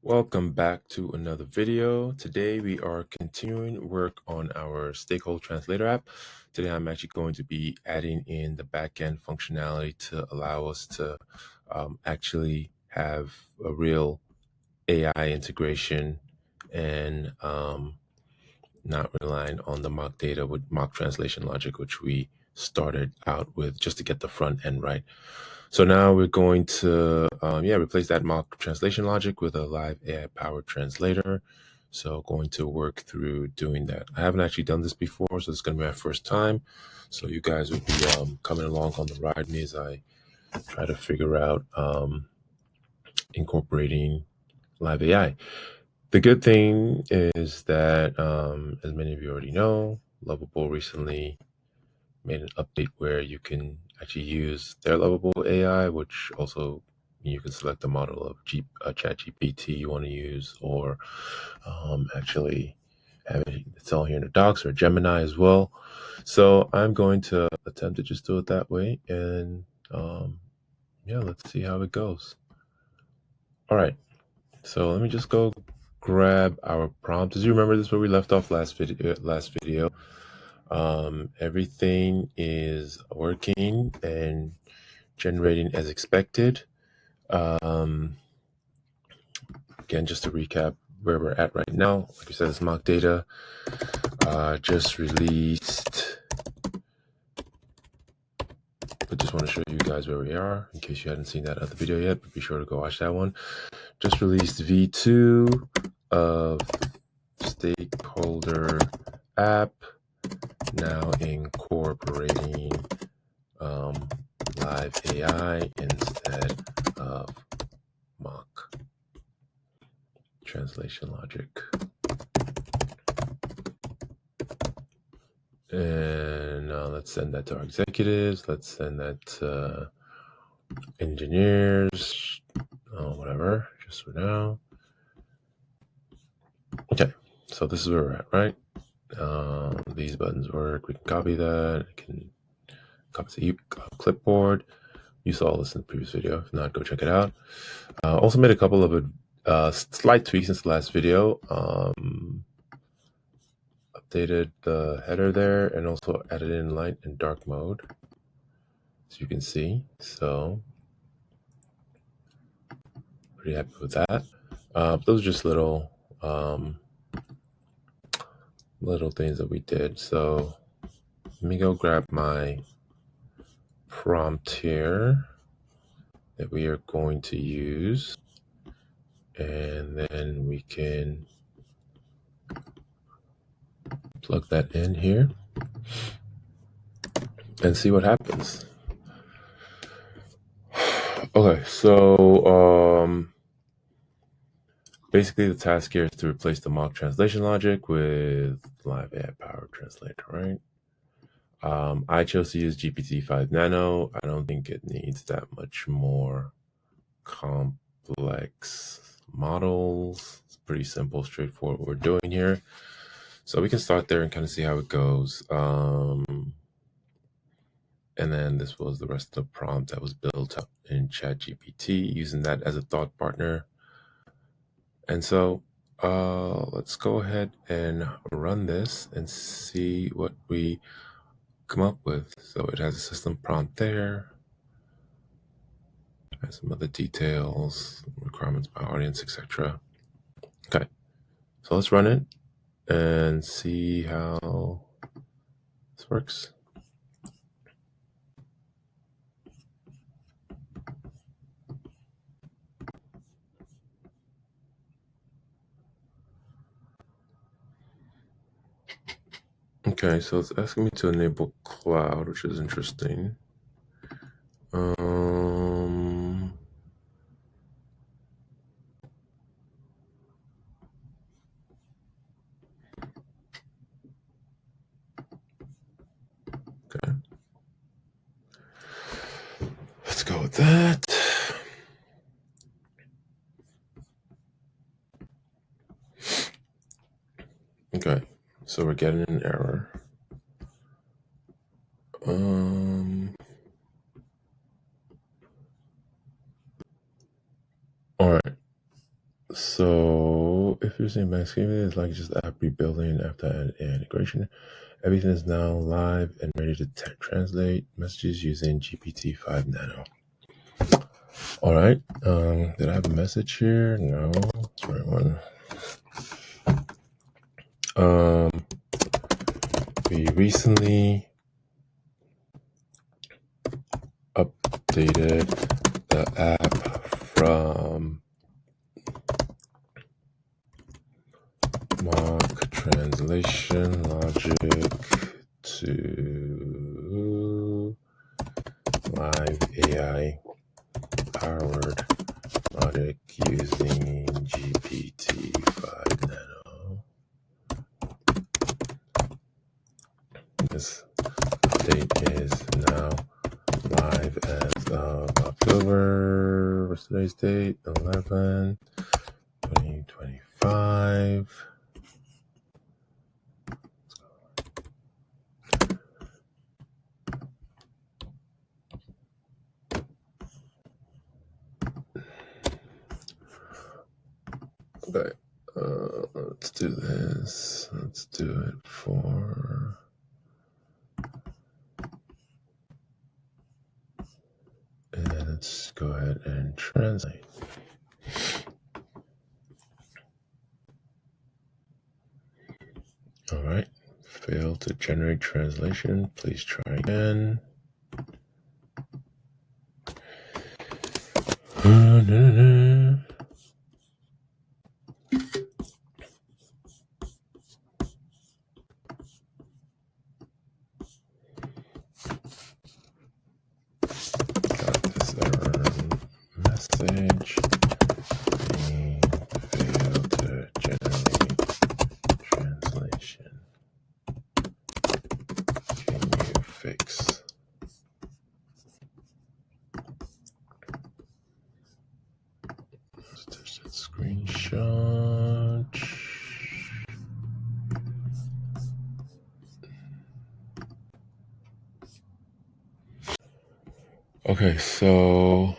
Welcome back to another video. Today we are continuing work on our Stakeholder Translator app. Today I'm actually going to be adding in the backend functionality to allow us to actually have a real AI integration and not relying on the mock data with mock translation logic, which we started out with just to get the front end right. So now we're going to replace that mock translation logic with a live AI powered translator. So going to work through doing that. I haven't actually done this before, so it's going to be my first time. So you guys will be coming along on the ride with me as I try to figure out incorporating live AI. The good thing is that, as many of you already know, Lovable recently made an update where you can actually use their Lovable AI, which also you can select the model of ChatGPT you want to use, or actually have it's all here in the docs, or Gemini as well. So I'm going to attempt to just do it that way, and let's see how it goes. All right, so let me just go grab our prompt. As you remember, this is where we left off last video. Everything is working and generating as expected. Again, just to recap where we're at right now, like I said, it's mock data just released. I just want to show you guys where we are in case you hadn't seen that other video yet, but be sure to go watch that one. Just released V2 of Stakeholder app, now incorporating live AI instead of mock translation logic. And let's send that to our executives. Let's send that to engineers, whatever, just for now. Okay, so this is where we're at, right? These buttons work. We can copy that. I can copy to clipboard. You saw this in the previous video. If not, go check it out. Also made a couple of slight tweaks since the last video. Updated the header there and also added in light and dark mode, as you can see. So pretty happy with that. Those are just little things that we did. So let me go grab my prompt here that we are going to use, and then we can plug that in here and see what happens. Okay, so basically the task here is to replace the mock translation logic with live AI powered translator, right? I chose to use GPT-5 Nano. I don't think it needs that much more complex models. It's pretty simple, straightforward what we're doing here. So we can start there and kind of see how it goes. And then this was the rest of the prompt that was built up in ChatGPT, using that as a thought partner. And so let's go ahead and run this and see what we come up with. So it has a system prompt there, has some other details, requirements by audience, etc. Okay, so let's run it and see how this works. Okay, so it's asking me to enable cloud, which is interesting. Okay, let's go with that. Okay, so we're getting an error. All right, So if you're saying Thanksgiving, it's like just app rebuilding after an integration. Everything is now live and ready to translate messages using GPT-5 Nano. All right. Did I have a message here? No. That's the right one. We recently updated the app from mock translation logic to live AI powered logic using GPT-5 Nano. This update is now live as of October. What's today's date? 11, 2025. Okay, let's do this. Let's do it for. And let's go ahead and translate. All right, failed to generate translation. Please try again. Got this error message. Being failed to generate translation. Can you fix? There's that screenshot. Okay, so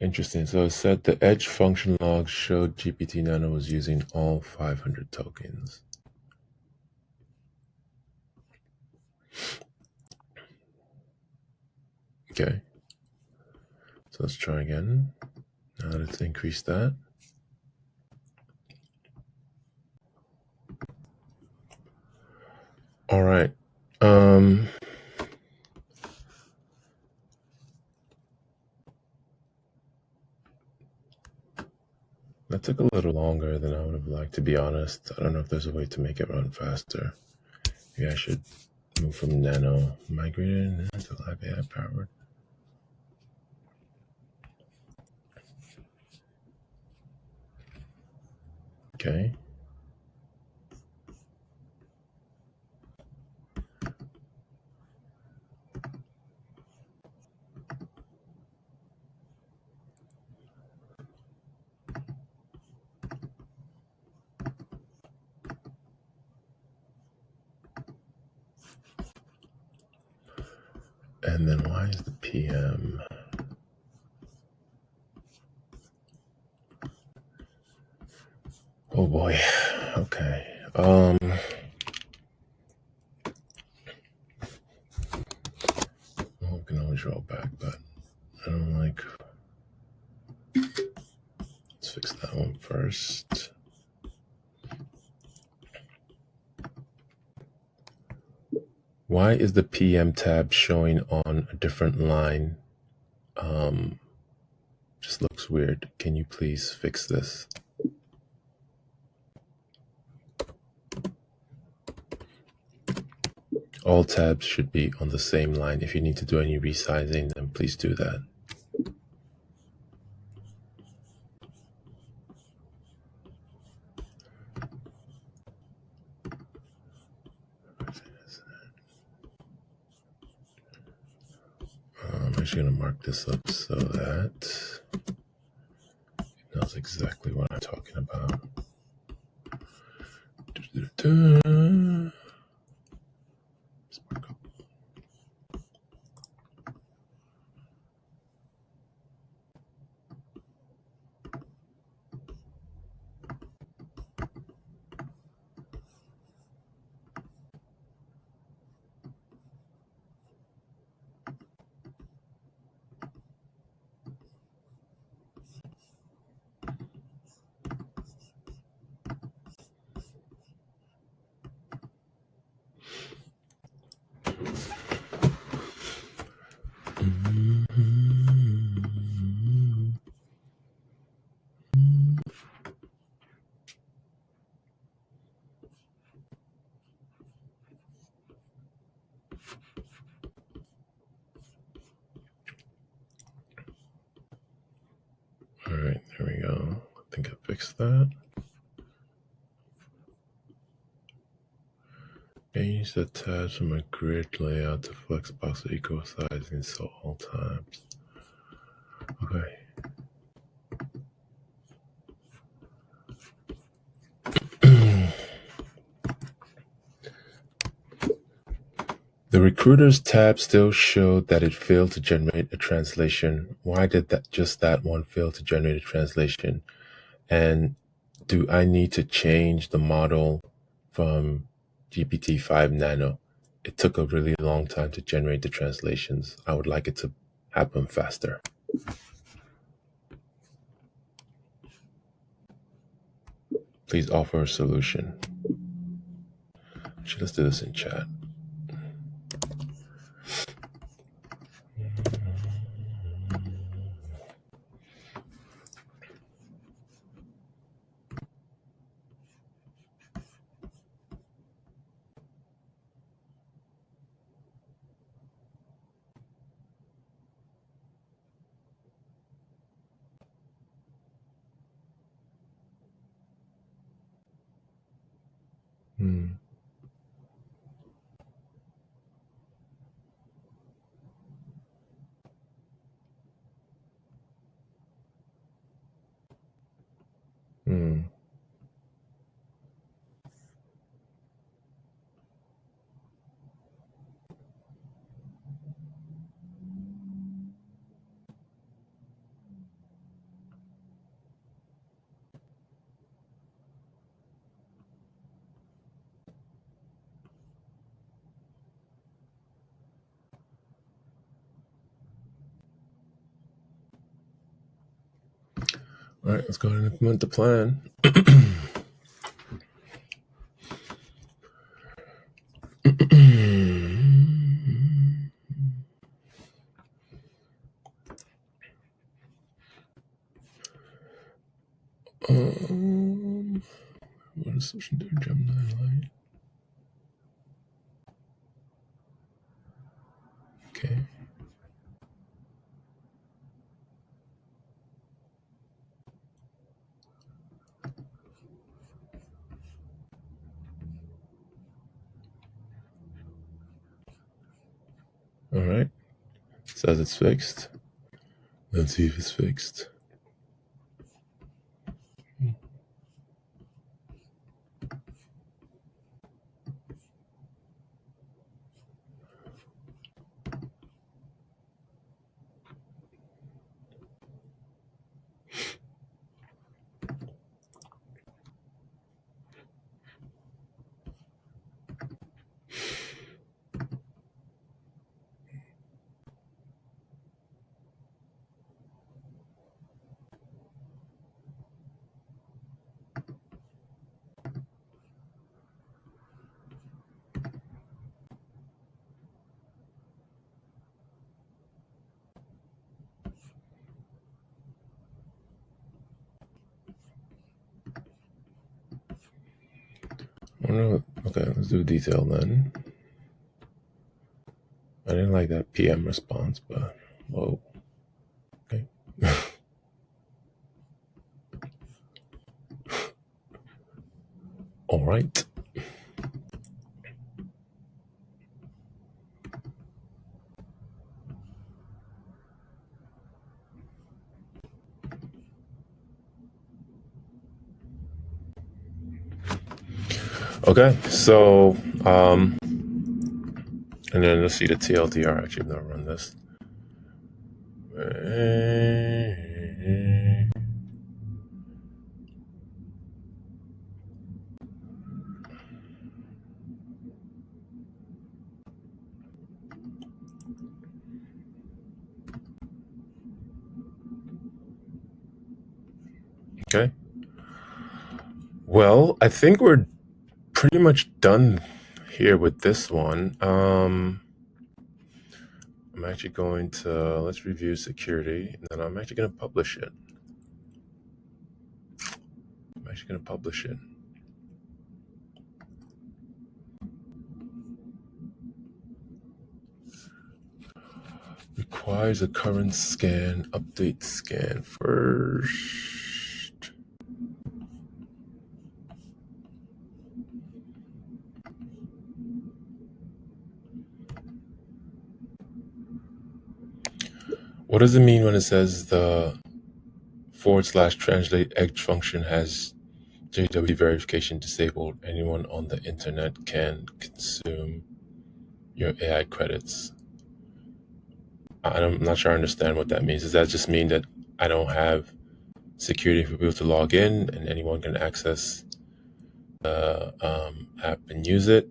interesting. So it said the edge function log showed GPT Nano was using all 500 tokens. Okay. So let's try again. Now let's increase that. All right. That took a little longer than I would have liked, to be honest. I don't know if there's a way to make it run faster. Maybe I should move from Nano, migrated to Live AI powered. Okay. And then why is the PM? Oh boy. Okay. I'm can always roll back, but I don't like. Let's fix that one first. Why is the PM tab showing on a different line? Just looks weird. Can you please fix this? All tabs should be on the same line. If you need to do any resizing, then please do that. I'm actually going to mark this up so that it knows exactly what I'm talking about. right, there we go. I think I fixed that. Change the tabs from a grid layout to flexbox or equal sizing so all tabs. Okay. The recruiters tab still showed that it failed to generate a translation. Why did that one fail to generate a translation? And do I need to change the model from GPT-5 Nano? It took a really long time to generate the translations. I would like it to happen faster. Please offer a solution. Let's do this in chat. Hmm. Hmm. All right, let's go ahead and implement the plan. What is switching to Gemini Light? Okay. All right. Says it's fixed. Let's see if it's fixed. Oh no. Okay, let's do detail then. I didn't like that PM response, but whoa. Okay. All right. Okay, so and then let's see the TLDR. Actually, I've never run this. Okay. Well, I think we're pretty much done here with this one. I'm actually going to, let's review security, and then I'm actually going to publish it. requires a current scan, update scan first. What does it mean when it says the /translate edge function has JW verification disabled? Anyone on the internet can consume your AI credits. I'm not sure I understand what that means. Does that just mean that I don't have security for people to log in and anyone can access the app and use it?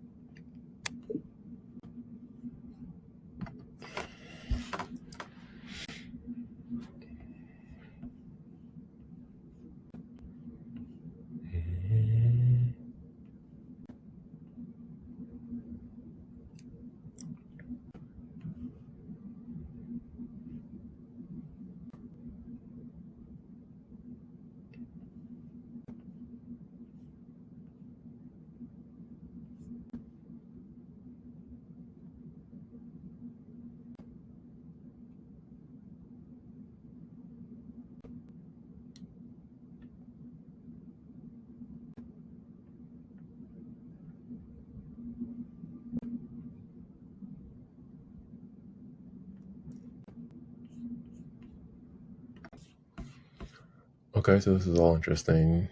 Okay, so this is all interesting.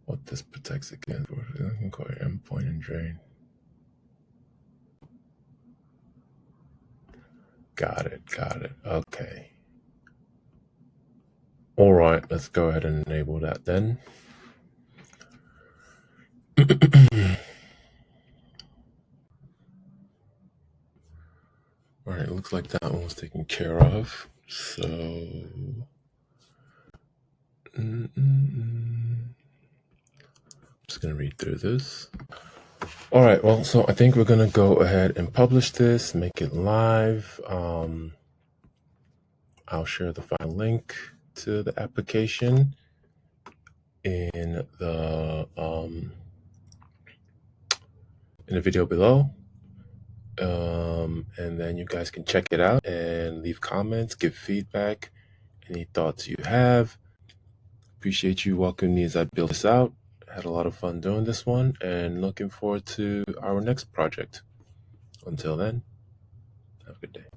What this protects against inquiry endpoint and drain. Got it. Okay. All right, let's go ahead and enable that then. All right, it looks like that one was taken care of. So, just gonna read through this. All right, well, so I think we're gonna go ahead and publish this, make it live. I'll share the file link to the application in the video below. And then you guys can check it out and leave comments, give feedback, any thoughts you have. Appreciate you welcoming me as I build this out. Had a lot of fun doing this one and looking forward to our next project. Until then, have a good day.